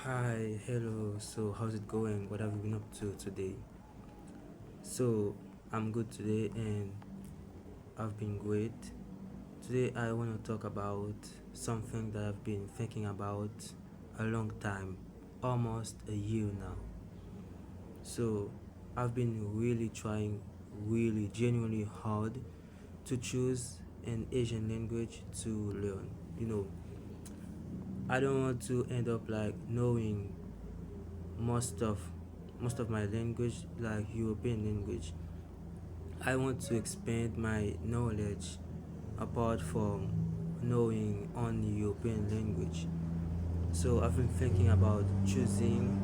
Hi, hello. So, how's it going? What have you been up to today? So, I'm good today and I've been great. Today, I want to talk about something that I've been thinking about a long time, almost a year now. So, I've been really trying, really genuinely hard to choose an Asian language to learn. You know, I don't want to end up like knowing most of most of my language like European language. I want to expand my knowledge apart from knowing only European language. So I've been thinking about choosing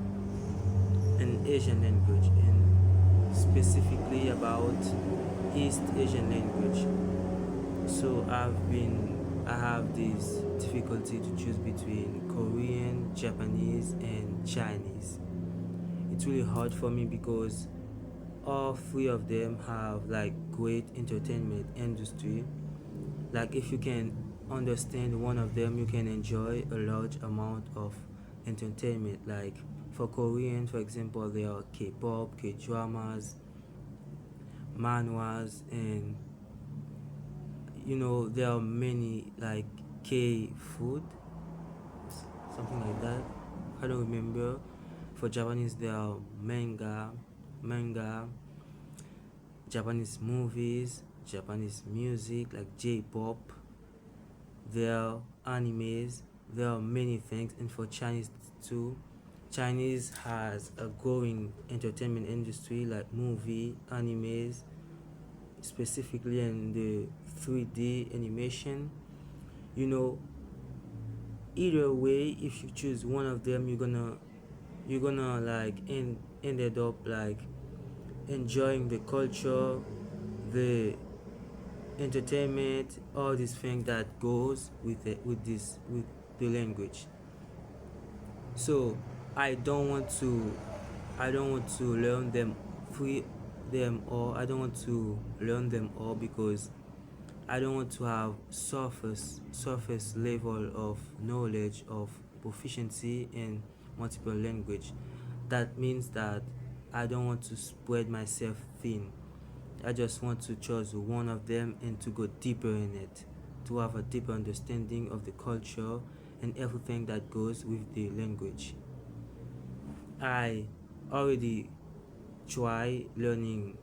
an Asian language and specifically about East Asian language. So I have this difficulty to choose between Korean, Japanese and Chinese. It's really hard for me because all three of them have like great entertainment industry. Like if you can understand one of them, you can enjoy a large amount of entertainment. Like for Korean, for example, there are K-pop, K-dramas, manhwas, and there are many like K-food, something like that. I don't remember. For Japanese, there are manga, Japanese movies, Japanese music like J-pop, there are animes, there are many things, and for Chinese too. Chinese has a growing entertainment industry like movie, animes, specifically in the 3D animation. You know, either way, if you choose one of them, you're gonna like ended up like enjoying the culture, the entertainment, all these things that goes with it, with the language. So I don't want to learn them free them all. I don't want to learn them all because I don't want to have surface level of knowledge of proficiency in multiple language. That means that I don't want to spread myself thin. I just want to choose one of them and to go deeper in it, to have a deeper understanding of the culture and everything that goes with the language. I already try learning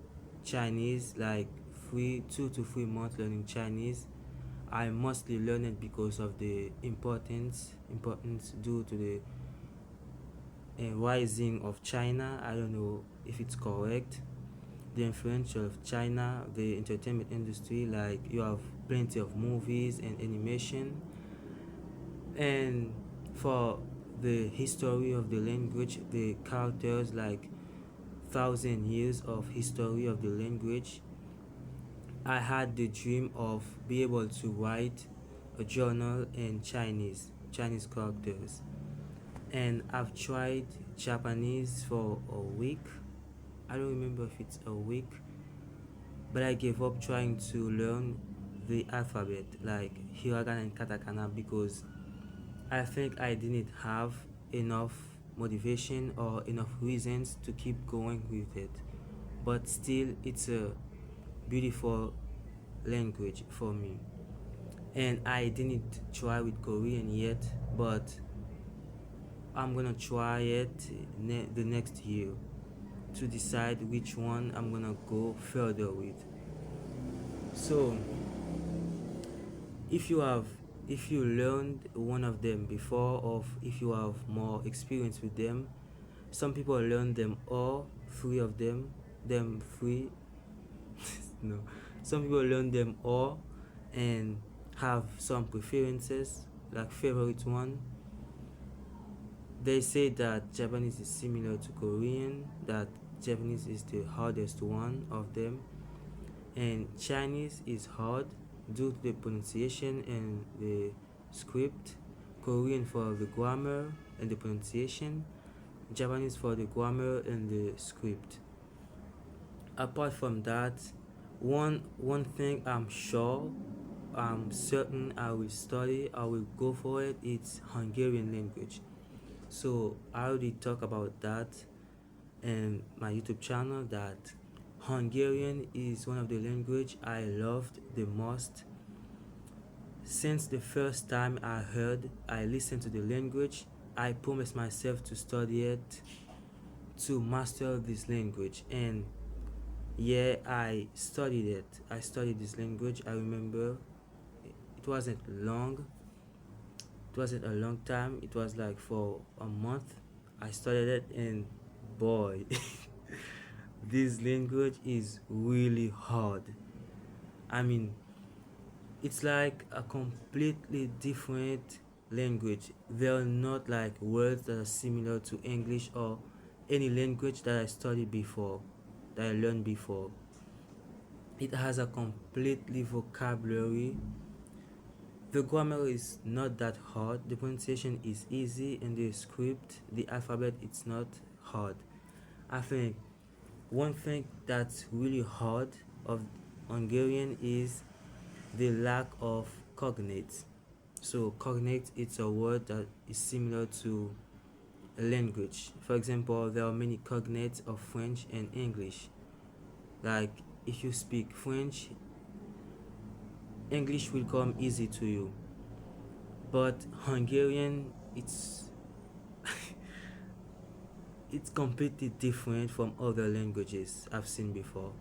Chinese, like 2 to 3 months learning Chinese. I mostly learn it because of the importance due to the rising of China. I don't know if it's correct. The influence of China, the entertainment industry, like you have plenty of movies and animation. And for the history of the language, the characters, like 1,000 years of history of the language, I had the dream of be able to write a journal in Chinese characters. And I've tried Japanese for a week. I don't remember if it's a week, but I gave up trying to learn the alphabet like hiragana and katakana because I think I didn't have enough motivation or enough reasons to keep going with it. But still, it's a beautiful language for me. And I didn't try with Korean yet, but I'm gonna try it the next year to decide which one I'm gonna go further with. So, if you have if you learned one of them before, or if you have more experience with them, some people learn them all three of them three no, some people learn them all and have some preferences like favorite one. They say that Japanese is similar to Korean, that Japanese is the hardest one of them, and Chinese is hard due to the pronunciation and the script, Korean for the grammar and the pronunciation, Japanese for the grammar and the script. Apart from that, one thing I'm certain I will study, I will go for it, it's Hungarian language. So I already talk about that in my YouTube channel, that Hungarian is one of the language I loved the most. Since the first time I listened to the language, I promised myself to study it, to master this language. And yeah, I studied it. I studied this language. I remember it wasn't long. It wasn't a long time. It was like for a month. I studied it, and boy, this language is really hard. I mean, it's like a completely different language. There are not like words that are similar to English or any language that I studied before, that I learned before. It has a completely vocabulary. The grammar is not that hard. The pronunciation is easy, and the script, the alphabet, it's not hard. I think one thing that's really hard of Hungarian is the lack of cognates. So cognate, it's a word that is similar to a language. For example, there are many cognates of French and English. Like if you speak French, English will come easy to you. But Hungarian, it's completely different from other languages I've seen before.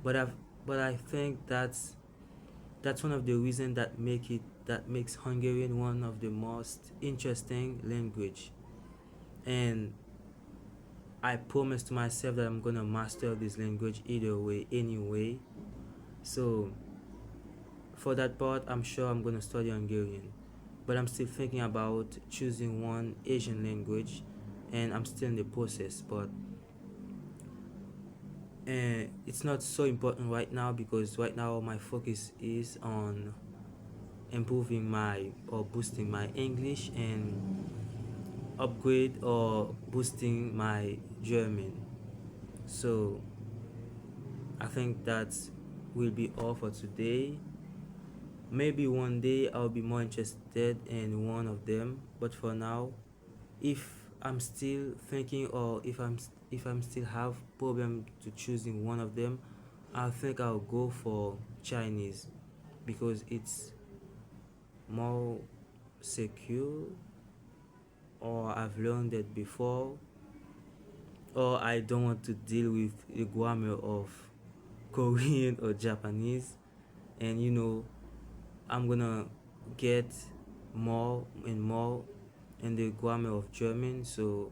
But I think that's one of the reasons that makes Hungarian one of the most interesting language. And I promised to myself that I'm gonna master this language either way, anyway. So for that part, I'm sure I'm gonna study Hungarian. But I'm still thinking about choosing one Asian language, and I'm still in the process. But it's not so important right now, because right now my focus is on improving my or boosting my English, and upgrade or boosting my German. So I think that will be all for today. Maybe one day I'll be more interested in one of them, but for now, if I'm still thinking, or if I'm still have problem to choosing one of them, I think I'll go for Chinese, because it's more secure, or I've learned it before, or I don't want to deal with the grammar of Korean or Japanese. And I'm gonna get more and more in the grammar of German. So,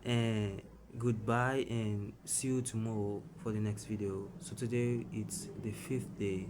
and goodbye, and see you tomorrow for the next video. So today it's the 5th day.